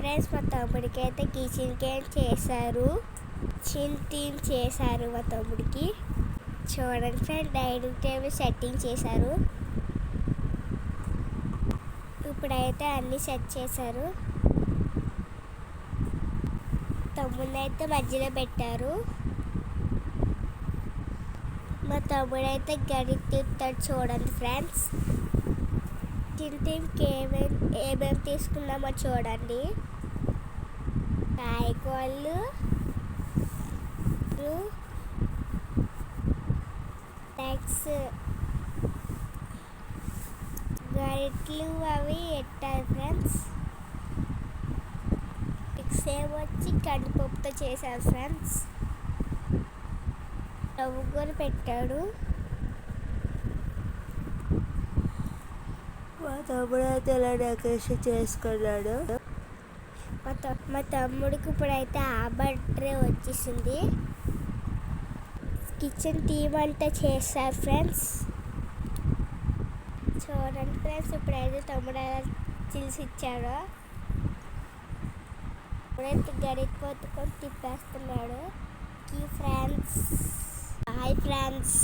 Friends, మా తమ్ముడికి అయితే కిచెన్ కేక్ చేశారు. టీమ్ చేశారు మా తమ్ముడికి. చూడండి ఫ్రెండ్స్, డైనింగ్ టేబుల్ సెట్టింగ్ చేశారు. ఇప్పుడైతే అన్నీ సెట్ చేశారు. తమ్ముడిని అయితే మధ్యలో పెట్టారు. మా తమ్ముడైతే గడికి తిప్పుతాడు. చూడండి ఫ్రెండ్స్, టీంకి ఏమేమి తీసుకున్నామో చూడండి. కాయగూరలు, నెక్స్ట్ గరిట్లు అవి పెట్టారు ఫ్రెండ్స్. నెక్స్ట్ ఏమొచ్చి కందిపప్పుతో చేశారు ఫ్రెండ్స్. రవ్వ కూడా పెట్టాడు. మా తమ్ముడు అయితే ఎలా డెకరేషన్ చేసుకున్నాడు. మా తమ్ముడికి ఇప్పుడైతే ఆ బర్త్డే వచ్చేసింది. కిచెన్ టీమ్ అంతా చేస్తారు ఫ్రెండ్స్. చూడండి ఫ్రెండ్స్, ఇప్పుడైతే తమ్ముడు ఎలా చిల్స్ ఇచ్చాడు. ఇప్పుడైతే గడికి కొట్టుకొని తిప్పేస్తున్నాడు. Friends, bye friends.